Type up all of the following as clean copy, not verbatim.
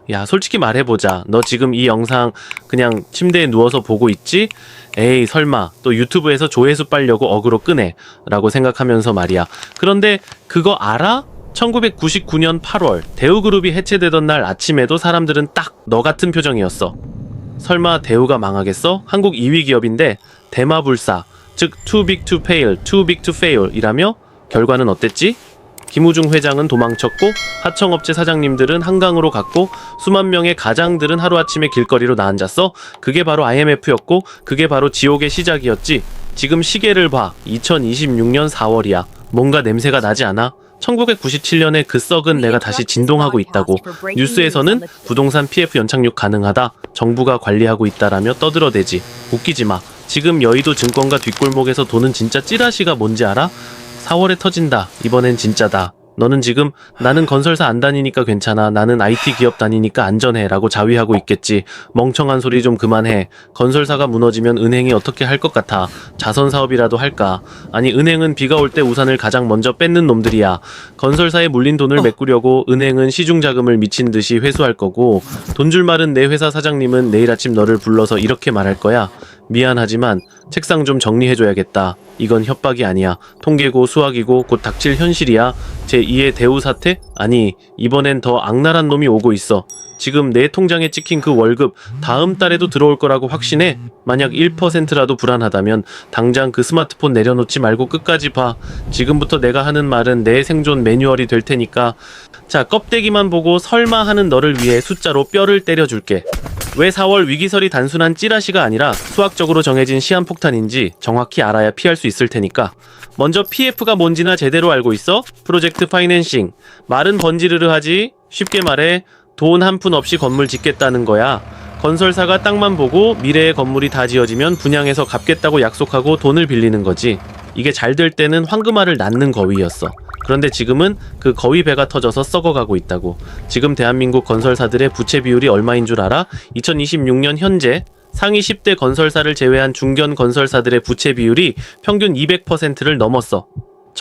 야, 솔직히 말해보자. 너 지금 이 영상 그냥 침대에 누워서 보고 있지? 에이, 설마 또 유튜브에서 조회수 빨려고 어그로 끄네 라고 생각하면서 말이야. 그런데 그거 알아? 1999년 8월 대우그룹이 해체되던 날 아침에도 사람들은 딱 너 같은 표정이었어. 설마 대우가 망하겠어? 한국 2위 기업인데 대마불사, 즉 too big to fail, too big to fail 이라며 결과는 어땠지? 김우중 회장은 도망쳤고 하청업체 사장님들은 한강으로 갔고 수만 명의 가장들은 하루아침에 길거리로 나앉았어. 그게 바로 IMF였고 그게 바로 지옥의 시작이었지. 지금 시계를 봐. 2026년 4월이야. 뭔가 냄새가 나지 않아? 1997년에 그 썩은 내가 다시 진동하고 있다고. 뉴스에서는 부동산 PF 연착륙 가능하다. 정부가 관리하고 있다라며 떠들어대지. 웃기지 마. 지금 여의도 증권가 뒷골목에서 도는 진짜 찌라시가 뭔지 알아? 4월에 터진다. 이번엔 진짜다. 너는 지금 나는 건설사 안 다니니까 괜찮아. 나는 IT 기업 다니니까 안전해 라고 자위하고 있겠지. 멍청한 소리 좀 그만해. 건설사가 무너지면 은행이 어떻게 할 것 같아. 자선 사업이라도 할까. 아니 은행은 비가 올 때 우산을 가장 먼저 뺏는 놈들이야. 건설사에 물린 돈을 메꾸려고 은행은 시중 자금을 미친 듯이 회수할 거고 돈 줄 말은 내 회사 사장님은 내일 아침 너를 불러서 이렇게 말할 거야. 미안하지만 책상 좀 정리해줘야겠다. 이건 협박이 아니야. 통계고 수학이고 곧 닥칠 현실이야. 제2의 대우 사태? 아니 이번엔 더 악랄한 놈이 오고 있어. 지금 내 통장에 찍힌 그 월급 다음 달에도 들어올 거라고 확신해. 만약 1%라도 불안하다면 당장 그 스마트폰 내려놓지 말고 끝까지 봐. 지금부터 내가 하는 말은 내 생존 매뉴얼이 될 테니까. 자, 껍데기만 보고 설마 하는 너를 위해 숫자로 뼈를 때려줄게. 왜 4월 위기설이 단순한 찌라시가 아니라 수학적으로 정해진 시한폭탄인지 정확히 알아야 피할 수 있을 테니까. 먼저 PF가 뭔지나 제대로 알고 있어? 프로젝트 파이낸싱. 말은 번지르르 하지. 쉽게 말해 돈 한 푼 없이 건물 짓겠다는 거야. 건설사가 땅만 보고 미래의 건물이 다 지어지면 분양해서 갚겠다고 약속하고 돈을 빌리는 거지. 이게 잘 될 때는 황금알을 낳는 거위였어. 그런데 지금은 그 거위 배가 터져서 썩어가고 있다고. 지금 대한민국 건설사들의 부채 비율이 얼마인 줄 알아? 2026년 현재 상위 10대 건설사를 제외한 중견 건설사들의 부채 비율이 평균 200%를 넘었어.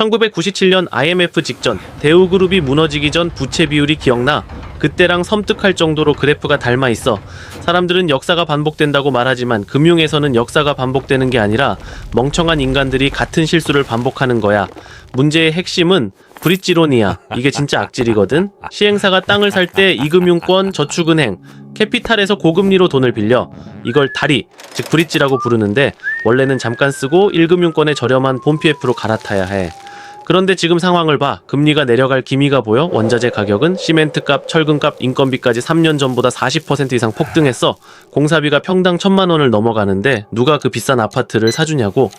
1997년 IMF 직전 대우그룹이 무너지기 전 부채 비율이 기억나? 그때랑 섬뜩할 정도로 그래프가 닮아 있어. 사람들은 역사가 반복된다고 말하지만 금융에서는 역사가 반복되는 게 아니라 멍청한 인간들이 같은 실수를 반복하는 거야. 문제의 핵심은 브릿지론이야. 이게 진짜 악질이거든. 시행사가 땅을 살 때 이금융권, 저축은행, 캐피탈에서 고금리로 돈을 빌려. 이걸 다리, 즉 브릿지라고 부르는데 원래는 잠깐 쓰고 1금융권의 저렴한 본 PF로 갈아타야 해. 그런데 지금 상황을 봐. 금리가 내려갈 기미가 보여? 원자재 가격은 시멘트값, 철근값, 인건비까지 3년 전보다 40% 이상 폭등했어. 공사비가 평당 1,000만 원을 넘어가는데 누가 그 비싼 아파트를 사주냐고.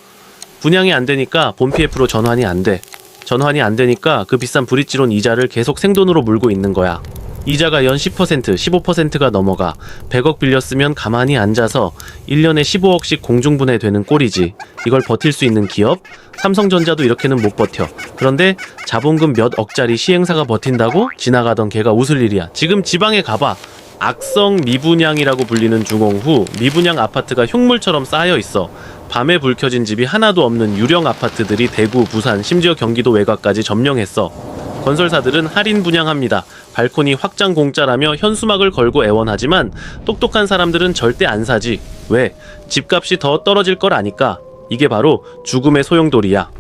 분양이 안 되니까 본 PF로 전환이 안 돼. 전환이 안 되니까 그 비싼 브릿지론 이자를 계속 생돈으로 물고 있는 거야. 이자가 연 10%, 15%가 넘어가. 100억 빌렸으면 가만히 앉아서 1년에 15억씩 공중분해되는 꼴이지. 이걸 버틸 수 있는 기업? 삼성전자도 이렇게는 못 버텨. 그런데 자본금 몇 억짜리 시행사가 버틴다고? 지나가던 개가 웃을 일이야. 지금 지방에 가봐. 악성 미분양이라고 불리는 중홍후 미분양 아파트가 흉물처럼 쌓여 있어. 밤에 불 켜진 집이 하나도 없는 유령 아파트들이 대구, 부산, 심지어 경기도 외곽까지 점령했어. 건설사들은 할인 분양합니다. 발코니 확장 공짜라며 현수막을 걸고 애원하지만 똑똑한 사람들은 절대 안 사지. 왜? 집값이 더 떨어질 걸 아니까. 이게 바로 죽음의 소용돌이야.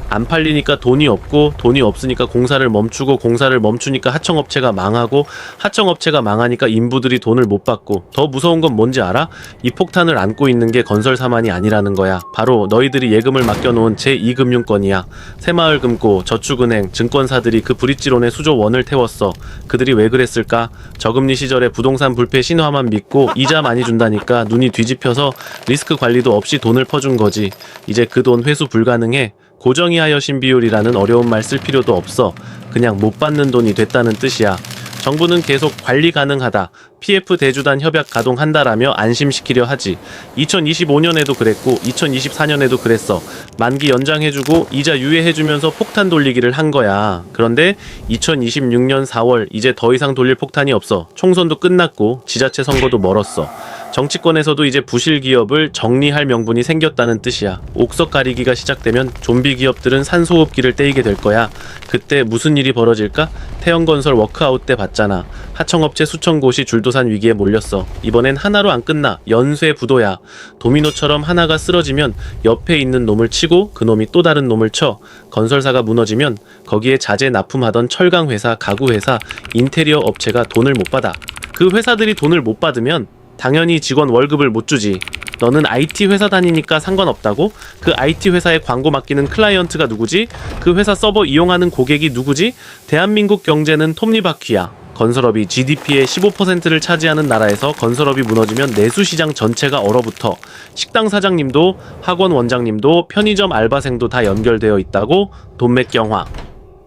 안 팔리니까 돈이 없고 돈이 없으니까 공사를 멈추고 공사를 멈추니까 하청업체가 망하고 하청업체가 망하니까 인부들이 돈을 못 받고 더 무서운 건 뭔지 알아? 이 폭탄을 안고 있는 게 건설사만이 아니라는 거야. 바로 너희들이 예금을 맡겨놓은 제2금융권이야. 새마을금고, 저축은행, 증권사들이 그 브릿지론의 수조 원을 태웠어. 그들이 왜 그랬을까? 저금리 시절에 부동산 불패 신화만 믿고 이자 많이 준다니까 눈이 뒤집혀서 리스크 관리도 없이 돈을 퍼준 거지. 이제 그 돈 회수 불가능해. 고정이하여 신비율이라는 어려운 말 쓸 필요도 없어. 그냥 못 받는 돈이 됐다는 뜻이야. 정부는 계속 관리 가능하다. PF 대주단 협약 가동한다라며 안심시키려 하지. 2025년에도 그랬고 2024년에도 그랬어. 만기 연장해주고 이자 유예해주면서 폭탄 돌리기를 한 거야. 그런데 2026년 4월 이제 더 이상 돌릴 폭탄이 없어. 총선도 끝났고 지자체 선거도 멀었어. 정치권에서도 이제 부실 기업을 정리할 명분이 생겼다는 뜻이야. 옥석 가리기가 시작되면 좀비 기업들은 산소호흡기를 떼이게 될 거야. 그때 무슨 일이 벌어질까? 태영건설 워크아웃 때 봤잖아. 하청업체 수천 곳이 줄도산 위기에 몰렸어. 이번엔 하나로 안 끝나. 연쇄부도야. 도미노처럼 하나가 쓰러지면 옆에 있는 놈을 치고 그 놈이 또 다른 놈을 쳐. 건설사가 무너지면 거기에 자재 납품하던 철강회사, 가구회사, 인테리어 업체가 돈을 못 받아. 그 회사들이 돈을 못 받으면 당연히 직원 월급을 못 주지. 너는 IT 회사 다니니까 상관없다고? 그 IT 회사에 광고 맡기는 클라이언트가 누구지? 그 회사 서버 이용하는 고객이 누구지? 대한민국 경제는 톱니바퀴야. 건설업이 GDP의 15%를 차지하는 나라에서 건설업이 무너지면 내수시장 전체가 얼어붙어. 식당 사장님도 학원 원장님도 편의점 알바생도 다 연결되어 있다고? 돈맥경화.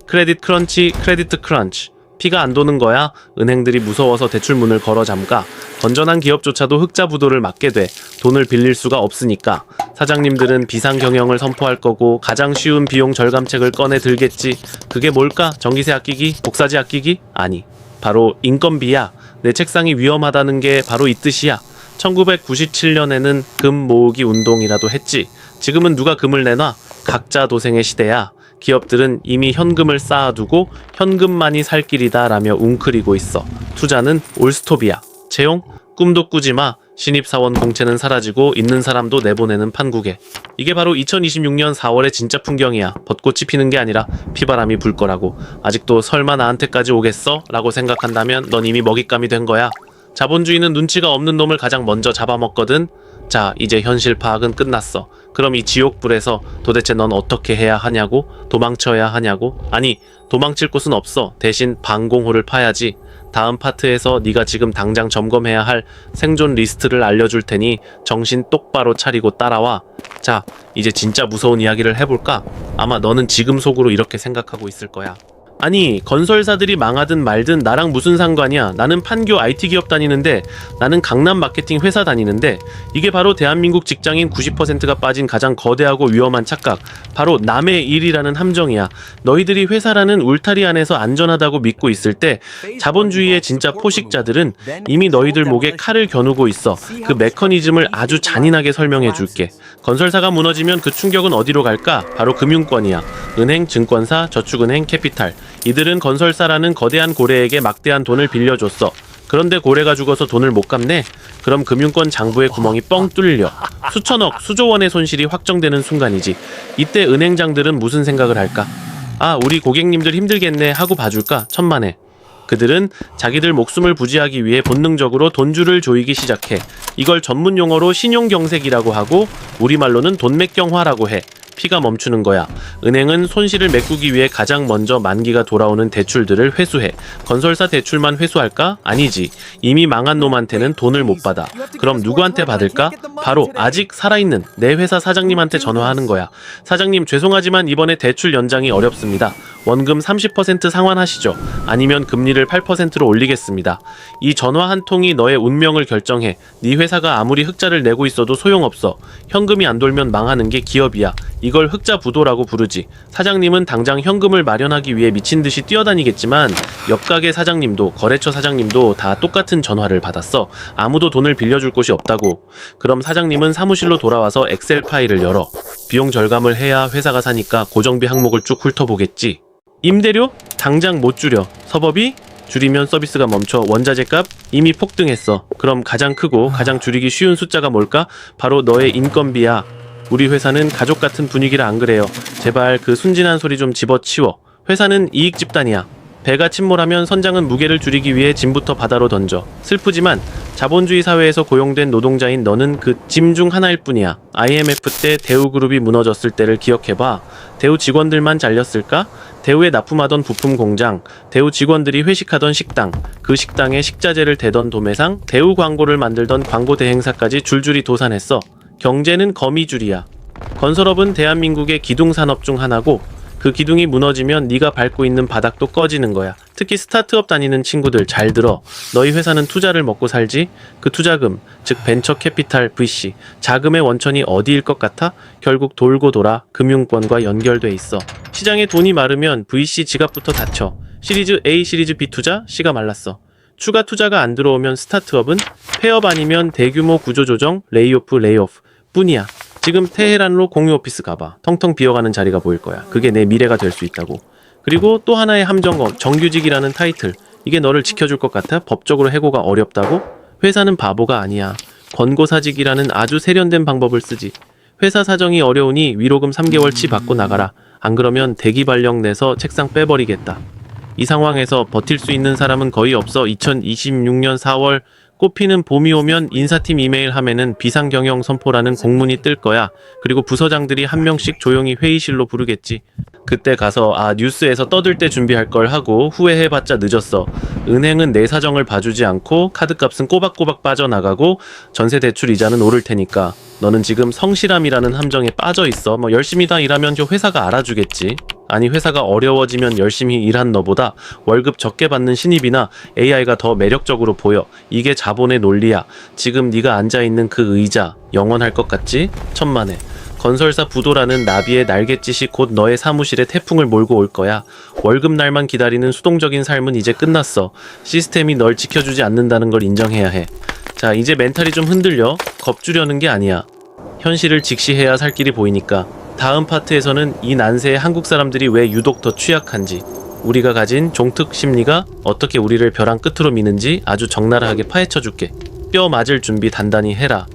크레딧 크런치, 크레디트 크런치. 피가 안 도는 거야. 은행들이 무서워서 대출문을 걸어 잠가. 건전한 기업조차도 흑자 부도를 맞게 돼. 돈을 빌릴 수가 없으니까. 사장님들은 비상경영을 선포할 거고 가장 쉬운 비용 절감책을 꺼내 들겠지. 그게 뭘까? 전기세 아끼기? 복사지 아끼기? 아니, 바로 인건비야. 내 책상이 위험하다는 게 바로 이 뜻이야. 1997년에는 금 모으기 운동이라도 했지. 지금은 누가 금을 내놔? 각자 도생의 시대야. 기업들은 이미 현금을 쌓아두고 현금만이 살 길이다 라며 웅크리고 있어. 투자는 올스톱이야. 채용? 꿈도 꾸지 마. 신입사원 공채는 사라지고 있는 사람도 내보내는 판국에. 이게 바로 2026년 4월의 진짜 풍경이야. 벚꽃이 피는 게 아니라 피바람이 불 거라고. 아직도 설마 나한테까지 오겠어? 라고 생각한다면 넌 이미 먹잇감이 된 거야. 자본주의는 눈치가 없는 놈을 가장 먼저 잡아먹거든. 자, 이제 현실 파악은 끝났어. 그럼 이 지옥불에서 도대체 넌 어떻게 해야 하냐고? 도망쳐야 하냐고? 아니, 도망칠 곳은 없어. 대신 방공호를 파야지. 다음 파트에서 네가 지금 당장 점검해야 할 생존 리스트를 알려줄 테니 정신 똑바로 차리고 따라와. 자, 이제 진짜 무서운 이야기를 해볼까? 아마 너는 지금 속으로 이렇게 생각하고 있을 거야. 아니, 건설사들이 망하든 말든 나랑 무슨 상관이야. 나는 판교 IT 기업 다니는데, 나는 강남 마케팅 회사 다니는데, 이게 바로 대한민국 직장인 90%가 빠진 가장 거대하고 위험한 착각, 바로 남의 일이라는 함정이야. 너희들이 회사라는 울타리 안에서 안전하다고 믿고 있을 때 자본주의의 진짜 포식자들은 이미 너희들 목에 칼을 겨누고 있어. 그 메커니즘을 아주 잔인하게 설명해 줄게. 건설사가 무너지면 그 충격은 어디로 갈까? 바로 금융권이야. 은행, 증권사, 저축은행, 캐피탈. 이들은 건설사라는 거대한 고래에게 막대한 돈을 빌려줬어. 그런데 고래가 죽어서 돈을 못 갚네? 그럼 금융권 장부의 구멍이 뻥 뚫려. 수천억, 수조 원의 손실이 확정되는 순간이지. 이때 은행장들은 무슨 생각을 할까? 아, 우리 고객님들 힘들겠네 하고 봐줄까? 천만에. 그들은 자기들 목숨을 부지하기 위해 본능적으로 돈줄을 조이기 시작해. 이걸 전문 용어로 신용경색이라고 하고 우리말로는 돈맥경화라고 해. 피가 멈추는 거야. 은행은 손실을 메꾸기 위해 가장 먼저 만기가 돌아오는 대출들을 회수해. 건설사 대출만 회수할까? 아니지. 이미 망한 놈한테는 돈을 못 받아. 그럼 누구한테 받을까? 바로 아직 살아있는 내 회사 사장님한테 전화하는 거야. 사장님, 죄송하지만 이번에 대출 연장이 어렵습니다. 원금 30% 상환하시죠. 아니면 금리를 8%로 올리겠습니다. 이 전화 한 통이 너의 운명을 결정해. 네 회사가 아무리 흑자를 내고 있어도 소용없어. 현금이 안 돌면 망하는 게 기업이야. 이걸 흑자 부도라고 부르지. 사장님은 당장 현금을 마련하기 위해 미친듯이 뛰어다니겠지만 옆가게 사장님도 거래처 사장님도 다 똑같은 전화를 받았어. 아무도 돈을 빌려줄 곳이 없다고. 그럼 사장님은 사무실로 돌아와서 엑셀 파일을 열어. 비용 절감을 해야 회사가 사니까 고정비 항목을 쭉 훑어보겠지. 임대료? 당장 못 줄여. 서버비? 줄이면 서비스가 멈춰. 원자재값? 이미 폭등했어. 그럼 가장 크고 가장 줄이기 쉬운 숫자가 뭘까? 바로 너의 인건비야. 우리 회사는 가족 같은 분위기라 안 그래요? 제발 그 순진한 소리 좀 집어치워. 회사는 이익 집단이야. 배가 침몰하면 선장은 무게를 줄이기 위해 짐부터 바다로 던져. 슬프지만 자본주의 사회에서 고용된 노동자인 너는 그 짐 중 하나일 뿐이야. IMF 때 대우그룹이 무너졌을 때를 기억해봐. 대우 직원들만 잘렸을까? 대우에 납품하던 부품 공장, 대우 직원들이 회식하던 식당, 그 식당에 식자재를 대던 도매상, 대우 광고를 만들던 광고 대행사까지 줄줄이 도산했어. 경제는 거미줄이야. 건설업은 대한민국의 기둥산업 중 하나고 그 기둥이 무너지면 네가 밟고 있는 바닥도 꺼지는 거야. 특히 스타트업 다니는 친구들 잘 들어. 너희 회사는 투자를 먹고 살지? 그 투자금, 즉 벤처 캐피탈 VC, 자금의 원천이 어디일 것 같아? 결국 돌고 돌아 금융권과 연결돼 있어. 시장에 돈이 마르면 VC 지갑부터 닫혀. 시리즈 A, 시리즈 B 투자? 씨가 말랐어. 추가 투자가 안 들어오면 스타트업은 폐업 아니면 대규모 구조조정, 레이오프, 레이오프 뿐이야. 지금 테헤란으로 공유 오피스 가봐. 텅텅 비어가는 자리가 보일 거야. 그게 내 미래가 될 수 있다고. 그리고 또 하나의 함정검, 정규직이라는 타이틀. 이게 너를 지켜줄 것 같아? 법적으로 해고가 어렵다고? 회사는 바보가 아니야. 권고사직이라는 아주 세련된 방법을 쓰지. 회사 사정이 어려우니 위로금 3개월치 받고 나가라. 안 그러면 대기 발령 내서 책상 빼버리겠다. 이 상황에서 버틸 수 있는 사람은 거의 없어. 2026년 4월 꽃피는 봄이 오면 인사팀 이메일 하면은 비상경영 선포라는 공문이 뜰 거야. 그리고 부서장들이 한 명씩 조용히 회의실로 부르겠지. 그때 가서 뉴스에서 떠들 때 준비할 걸 하고 후회해봤자 늦었어. 은행은 내 사정을 봐주지 않고 카드값은 꼬박꼬박 빠져나가고 전세 대출 이자는 오를 테니까 너는 지금 성실함이라는 함정에 빠져 있어. 열심히 다 일하면 회사가 알아주겠지. 아니 회사가 어려워지면 열심히 일한 너보다 월급 적게 받는 신입이나 AI가 더 매력적으로 보여. 이게 자본의 논리야. 지금 네가 앉아있는 그 의자 영원할 것 같지? 천만에. 건설사 부도라는 나비의 날갯짓이 곧 너의 사무실에 태풍을 몰고 올 거야. 월급날만 기다리는 수동적인 삶은 이제 끝났어. 시스템이 널 지켜주지 않는다는 걸 인정해야 해. 자, 이제 멘탈이 좀 흔들려. 겁주려는 게 아니야. 현실을 직시해야 살 길이 보이니까. 다음 파트에서는 이 난세에 한국 사람들이 왜 유독 더 취약한지, 우리가 가진 종특 심리가 어떻게 우리를 벼랑 끝으로 미는지 아주 적나라하게 파헤쳐줄게. 뼈 맞을 준비 단단히 해라.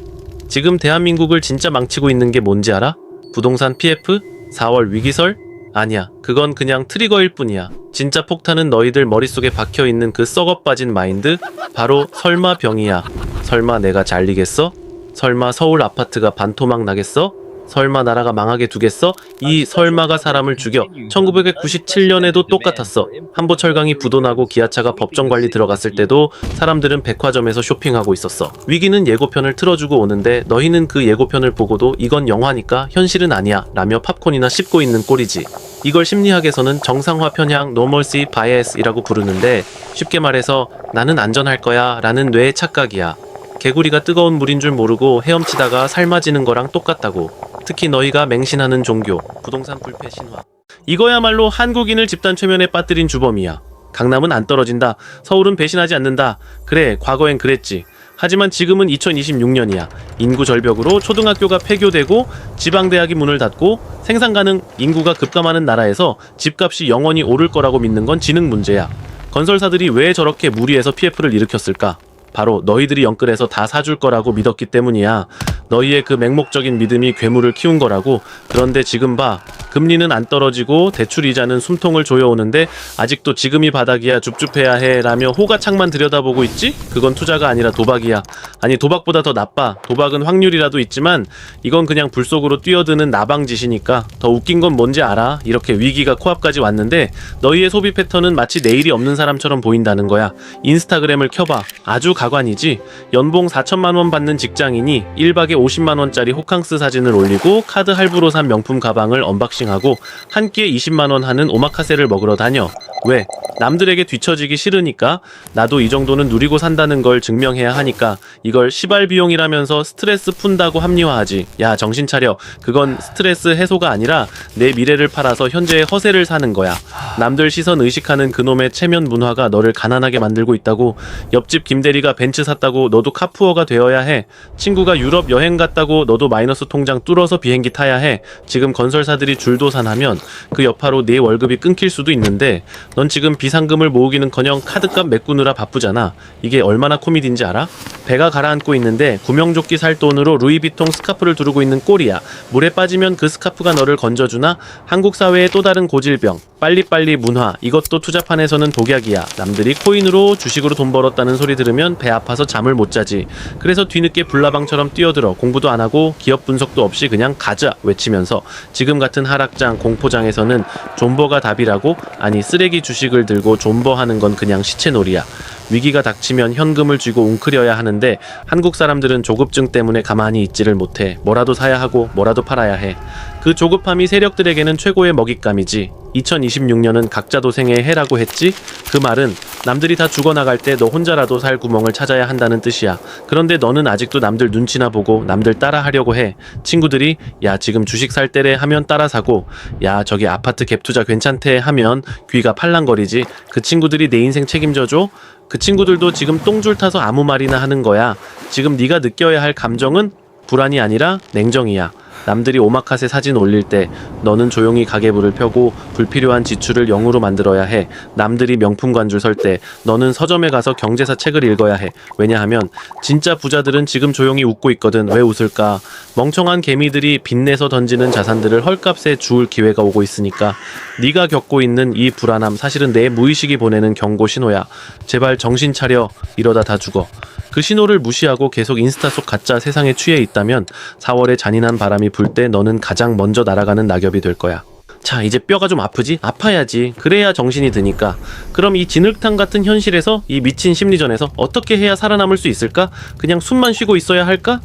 지금 대한민국을 진짜 망치고 있는 게 뭔지 알아? 부동산 PF? 4월 위기설? 아니야. 그건 그냥 트리거일 뿐이야. 진짜 폭탄은 너희들 머릿속에 박혀있는 그 썩어 빠진 마인드? 바로 설마 병이야. 설마 내가 잘리겠어? 설마 서울 아파트가 반토막 나겠어? 설마 나라가 망하게 두겠어? 이 설마가 사람을 죽여. 1997년에도 똑같았어. 한보철강이 부도나고 기아차가 법정관리 들어갔을 때도 사람들은 백화점에서 쇼핑하고 있었어. 위기는 예고편을 틀어주고 오는데 너희는 그 예고편을 보고도 이건 영화니까 현실은 아니야 라며 팝콘이나 씹고 있는 꼴이지. 이걸 심리학에서는 정상화 편향 normalcy bias이라고 부르는데 쉽게 말해서 나는 안전할 거야 라는 뇌의 착각이야. 개구리가 뜨거운 물인 줄 모르고 헤엄치다가 삶아지는 거랑 똑같다고. 특히 너희가 맹신하는 종교, 부동산 불패 신화. 이거야말로 한국인을 집단 최면에 빠뜨린 주범이야. 강남은 안 떨어진다. 서울은 배신하지 않는다. 그래, 과거엔 그랬지. 하지만 지금은 2026년이야. 인구 절벽으로 초등학교가 폐교되고 지방대학이 문을 닫고 생산 가능 인구가 급감하는 나라에서 집값이 영원히 오를 거라고 믿는 건 지능 문제야. 건설사들이 왜 저렇게 무리해서 PF를 일으켰을까? 바로 너희들이 영끌해서 다 사줄 거라고 믿었기 때문이야. 너희의 그 맹목적인 믿음이 괴물을 키운 거라고. 그런데 지금 봐. 금리는 안 떨어지고 대출 이자는 숨통을 조여오는데 아직도 지금이 바닥이야 줍줍해야 해 라며 호가창만 들여다보고 있지? 그건 투자가 아니라 도박이야. 아니 도박보다 더 나빠. 도박은 확률이라도 있지만 이건 그냥 불 속으로 뛰어드는 나방짓이니까. 더 웃긴 건 뭔지 알아? 이렇게 위기가 코앞까지 왔는데 너희의 소비 패턴은 마치 내일이 없는 사람처럼 보인다는 거야. 인스타그램을 켜봐. 아주 가관이지. 연봉 4천만 원 받는 직장인이 1박에 50만 원짜리 호캉스 사진을 올리고 카드 할부로 산 명품 가방을 언박싱하고 한 끼에 20만 원 하는 오마카세를 먹으러 다녀. 왜? 남들에게 뒤처지기 싫으니까. 나도 이 정도는 누리고 산다는 걸 증명해야 하니까. 이걸 시발 비용이라면서 스트레스 푼다고 합리화하지. 야 정신 차려. 그건 스트레스 해소가 아니라 내 미래를 팔아서 현재의 허세를 사는 거야. 남들 시선 의식하는 그놈의 체면 문화가 너를 가난하게 만들고 있다고. 옆집 김대리가 벤츠 샀다고 너도 카푸어가 되어야 해. 친구가 유럽 여행 갔다고 너도 마이너스 통장 뚫어서 비행기 타야 해. 지금 건설사들이 줄도산하면 그 여파로 네 월급이 끊길 수도 있는데 넌 지금 비상금을 모으기는커녕 카드값 메꾸느라 바쁘잖아. 이게 얼마나 코미디인지 알아? 배가 가라앉고 있는데 구명조끼 살 돈으로 루이비통 스카프를 두르고 있는 꼴이야. 물에 빠지면 그 스카프가 너를 건져주나? 한국 사회의 또 다른 고질병, 빨리빨리 문화. 이것도 투자판에서는 독약이야. 남들이 코인으로 주식으로 돈 벌었다는 소리 들으면 배 아파서 잠을 못 자지. 그래서 뒤늦게 불나방처럼 뛰어들어 공부도 안 하고 기업 분석도 없이 그냥 가자 외치면서 지금 같은 하락장 공포장에서는 존버가 답이라고? 아니 쓰레기 주식을 들고 존버하는 건 그냥 시체놀이야. 위기가 닥치면 현금을 쥐고 웅크려야 하는데 한국 사람들은 조급증 때문에 가만히 있지를 못해. 뭐라도 사야 하고 뭐라도 팔아야 해. 그 조급함이 세력들에게는 최고의 먹잇감이지. 2026년은 각자 도생의 해라고 했지? 그 말은 남들이 다 죽어나갈 때 너 혼자라도 살 구멍을 찾아야 한다는 뜻이야. 그런데 너는 아직도 남들 눈치나 보고 남들 따라 하려고 해. 친구들이 야 지금 주식 살 때래 하면 따라 사고, 야 저기 아파트 갭 투자 괜찮대 하면 귀가 팔랑거리지. 그 친구들이 내 인생 책임져줘? 그 친구들도 지금 똥줄 타서 아무 말이나 하는 거야. 지금 네가 느껴야 할 감정은 불안이 아니라 냉정이야. 남들이 오마카세 사진 올릴 때 너는 조용히 가계부를 펴고 불필요한 지출을 0으로 만들어야 해. 남들이 명품 관줄 설 때 너는 서점에 가서 경제사 책을 읽어야 해. 왜냐하면 진짜 부자들은 지금 조용히 웃고 있거든. 왜 웃을까? 멍청한 개미들이 빚내서 던지는 자산들을 헐값에 주울 기회가 오고 있으니까. 네가 겪고 있는 이 불안함 사실은 내 무의식이 보내는 경고 신호야. 제발 정신 차려. 이러다 다 죽어. 그 신호를 무시하고 계속 인스타 속 가짜 세상에 취해 있다면 4월에 잔인한 바람이 불 때 너는 가장 먼저 날아가는 낙엽이 될 거야. 자, 이제 뼈가 좀 아프지? 아파야지. 그래야 정신이 드니까. 그럼 이 진흙탕 같은 현실에서, 이 미친 심리전에서 어떻게 해야 살아남을 수 있을까? 그냥 숨만 쉬고 있어야 할까?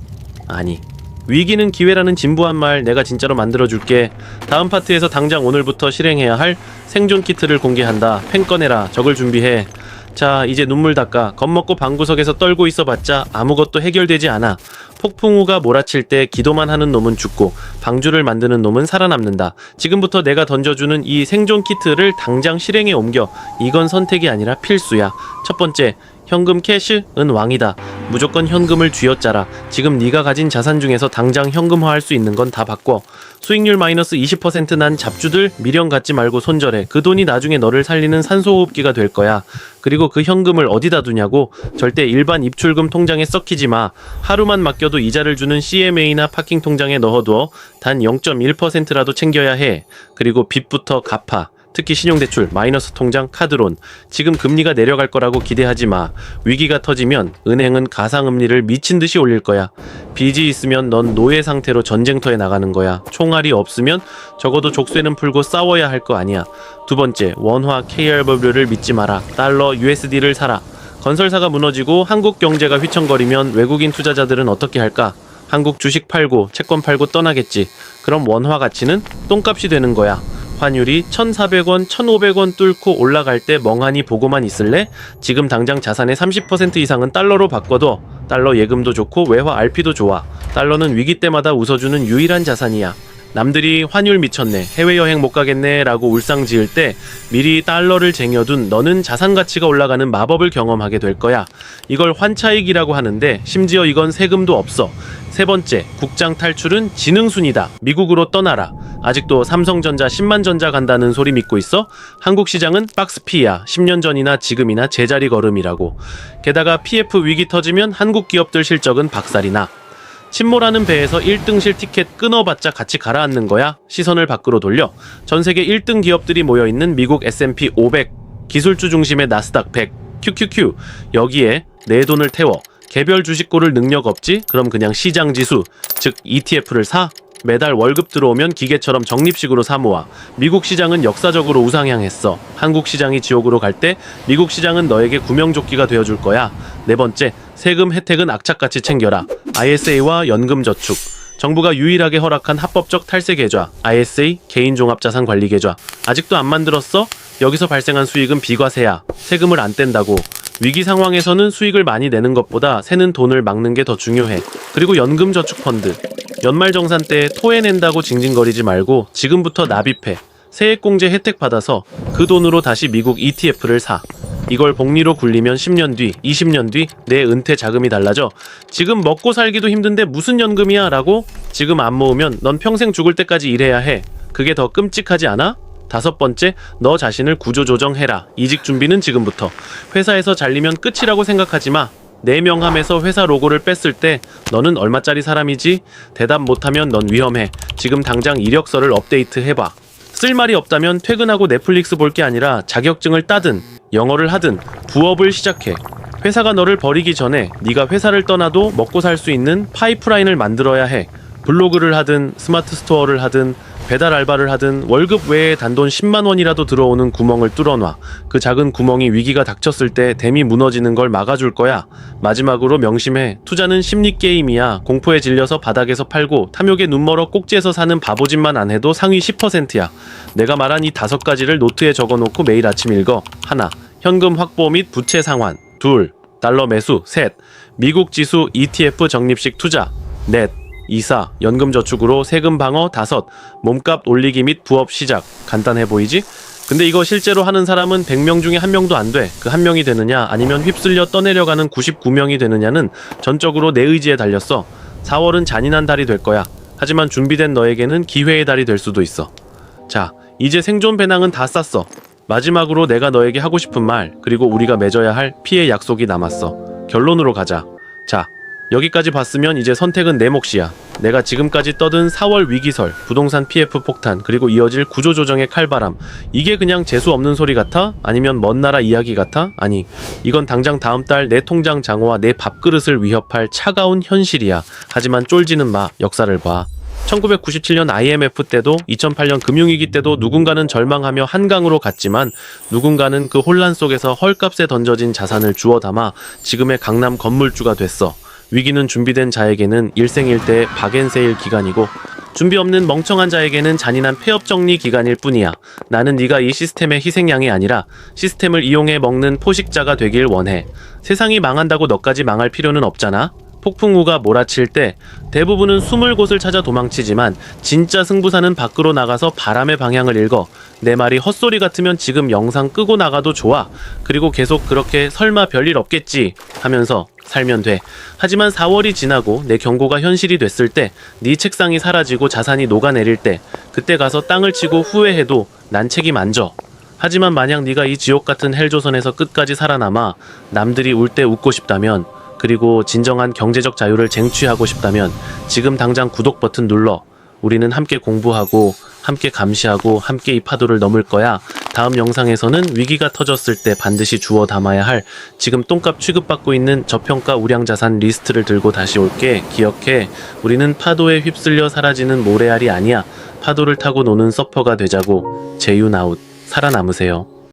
아니. 위기는 기회라는 진부한 말 내가 진짜로 만들어줄게. 다음 파트에서 당장 오늘부터 실행해야 할 생존 키트를 공개한다. 펜 꺼내라. 적을 준비해. 자, 이제 눈물 닦아. 겁먹고 방구석에서 떨고 있어봤자 아무것도 해결되지 않아. 폭풍우가 몰아칠 때 기도만 하는 놈은 죽고 방주를 만드는 놈은 살아남는다. 지금부터 내가 던져주는 이 생존 키트를 당장 실행에 옮겨. 이건 선택이 아니라 필수야. 첫 번째, 현금 캐시은 왕이다. 무조건 현금을 쥐어짜라. 지금 네가 가진 자산 중에서 당장 현금화할 수 있는 건 다 바꿔. 수익률 마이너스 20% 난 잡주들 미련 갖지 말고 손절해. 그 돈이 나중에 너를 살리는 산소호흡기가 될 거야. 그리고 그 현금을 어디다 두냐고? 절대 일반 입출금 통장에 썩히지 마. 하루만 맡겨도 이자를 주는 CMA나 파킹 통장에 넣어두어. 단 0.1%라도 챙겨야 해. 그리고 빚부터 갚아. 특히 신용대출, 마이너스 통장, 카드론. 지금 금리가 내려갈 거라고 기대하지 마. 위기가 터지면 은행은 가상금리를 미친 듯이 올릴 거야. 빚이 있으면 넌 노예 상태로 전쟁터에 나가는 거야. 총알이 없으면 적어도 족쇄는 풀고 싸워야 할 거 아니야. 두 번째, 원화 KRW를 믿지 마라. 달러 USD를 사라. 건설사가 무너지고 한국 경제가 휘청거리면 외국인 투자자들은 어떻게 할까? 한국 주식 팔고 채권 팔고 떠나겠지. 그럼 원화 가치는 똥값이 되는 거야. 환율이 1,400원, 1,500원 뚫고 올라갈 때 멍하니 보고만 있을래? 지금 당장 자산의 30% 이상은 달러로 바꿔둬. 달러 예금도 좋고 외화 RP도 좋아. 달러는 위기 때마다 웃어주는 유일한 자산이야. 남들이 환율 미쳤네, 해외여행 못 가겠네 라고 울상 지을 때 미리 달러를 쟁여둔 너는 자산 가치가 올라가는 마법을 경험하게 될 거야. 이걸 환차익이라고 하는데 심지어 이건 세금도 없어. 세 번째, 국장 탈출은 지능순이다. 미국으로 떠나라. 아직도 삼성전자 10만 전자 간다는 소리 믿고 있어? 한국 시장은 박스피야. 10년 전이나 지금이나 제자리 걸음이라고. 게다가 PF 위기 터지면 한국 기업들 실적은 박살이나. 침몰하는 배에서 1등실 티켓 끊어봤자 같이 가라앉는 거야. 시선을 밖으로 돌려. 전세계 1등 기업들이 모여있는 미국 S&P 500, 기술주 중심의 나스닥 100, QQQ. 여기에 내 돈을 태워. 개별 주식 고를 능력 없지? 그럼 그냥 시장지수, 즉 ETF를 사. 매달 월급 들어오면 기계처럼 적립식으로 사모아. 미국 시장은 역사적으로 우상향했어. 한국 시장이 지옥으로 갈 때 미국 시장은 너에게 구명조끼가 되어줄 거야. 네 번째, 세금 혜택은 악착같이 챙겨라. ISA와 연금저축. 정부가 유일하게 허락한 합법적 탈세 계좌, ISA 개인종합자산관리 계좌. 아직도 안 만들었어? 여기서 발생한 수익은 비과세야. 세금을 안 뗀다고. 위기 상황에서는 수익을 많이 내는 것보다 새는 돈을 막는 게 더 중요해. 그리고 연금저축펀드. 연말정산 때 토해낸다고 징징거리지 말고 지금부터 납입해. 세액공제 혜택 받아서 그 돈으로 다시 미국 ETF를 사. 이걸 복리로 굴리면 10년 뒤, 20년 뒤 내 은퇴 자금이 달라져. 지금 먹고 살기도 힘든데 무슨 연금이야? 라고? 지금 안 모으면 넌 평생 죽을 때까지 일해야 해. 그게 더 끔찍하지 않아? 다섯 번째, 너 자신을 구조조정해라. 이직 준비는 지금부터. 회사에서 잘리면 끝이라고 생각하지 마. 내 명함에서 회사 로고를 뺐을 때 너는 얼마짜리 사람이지? 대답 못하면 넌 위험해. 지금 당장 이력서를 업데이트 해봐. 쓸 말이 없다면 퇴근하고 넷플릭스 볼 게 아니라 자격증을 따든 영어를 하든 부업을 시작해. 회사가 너를 버리기 전에 네가 회사를 떠나도 먹고 살 수 있는 파이프라인을 만들어야 해. 블로그를 하든 스마트 스토어를 하든 배달 알바를 하든 월급 외에 단돈 10만 원이라도 들어오는 구멍을 뚫어놔. 그 작은 구멍이 위기가 닥쳤을 때 댐이 무너지는 걸 막아줄 거야. 마지막으로 명심해. 투자는 심리게임이야. 공포에 질려서 바닥에서 팔고 탐욕에 눈멀어 꼭지에서 사는 바보짓만 안 해도 상위 10%야. 내가 말한 이 5가지를 노트에 적어놓고 매일 아침 읽어. 하나, 현금 확보 및 부채 상환. 둘, 달러 매수. 셋, 미국 지수 ETF 적립식 투자. 넷, 이사, 연금저축으로 세금 방어. 다섯, 몸값 올리기 및 부업 시작. 간단해 보이지? 근데 이거 실제로 하는 사람은 100명 중에 1명도 안 돼. 그 1명이 되느냐 아니면 휩쓸려 떠내려가는 99명이 되느냐는 전적으로 내 의지에 달렸어. 4월은 잔인한 달이 될 거야. 하지만 준비된 너에게는 기회의 달이 될 수도 있어. 자, 이제 생존 배낭은 다 쌌어. 마지막으로 내가 너에게 하고 싶은 말, 그리고 우리가 맺어야 할 피해 약속이 남았어. 결론으로 가자. 자, 여기까지 봤으면 이제 선택은 내 몫이야. 내가 지금까지 떠든 4월 위기설, 부동산 PF 폭탄, 그리고 이어질 구조조정의 칼바람, 이게 그냥 재수 없는 소리 같아? 아니면 먼 나라 이야기 같아? 아니, 이건 당장 다음 달 내 통장 장어와 내 밥그릇을 위협할 차가운 현실이야. 하지만 쫄지는 마, 역사를 봐. 1997년 IMF 때도 2008년 금융위기 때도 누군가는 절망하며 한강으로 갔지만 누군가는 그 혼란 속에서 헐값에 던져진 자산을 주워 담아 지금의 강남 건물주가 됐어. 위기는 준비된 자에게는 일생일대의 박앤세일 기간이고 준비 없는 멍청한 자에게는 잔인한 폐업 정리 기간일 뿐이야. 나는 네가 이 시스템의 희생양이 아니라 시스템을 이용해 먹는 포식자가 되길 원해. 세상이 망한다고 너까지 망할 필요는 없잖아. 폭풍우가 몰아칠 때 대부분은 숨을 곳을 찾아 도망치지만 진짜 승부사는 밖으로 나가서 바람의 방향을 읽어. 내 말이 헛소리 같으면 지금 영상 끄고 나가도 좋아. 그리고 계속 그렇게 설마 별일 없겠지 하면서 살면 돼. 하지만 4월이 지나고 내 경고가 현실이 됐을 때, 네 책상이 사라지고 자산이 녹아내릴 때, 그때 가서 땅을 치고 후회해도 난 책임 안 져. 하지만 만약 네가 이 지옥 같은 헬조선에서 끝까지 살아남아 남들이 울 때 웃고 싶다면, 그리고 진정한 경제적 자유를 쟁취하고 싶다면 지금 당장 구독 버튼 눌러. 우리는 함께 공부하고 함께 감시하고 함께 이 파도를 넘을 거야. 다음 영상에서는 위기가 터졌을 때 반드시 주워 담아야 할 지금 똥값 취급받고 있는 저평가 우량자산 리스트를 들고 다시 올게. 기억해. 우리는 파도에 휩쓸려 사라지는 모래알이 아니야. 파도를 타고 노는 서퍼가 되자고. 제유나웃. 살아남으세요.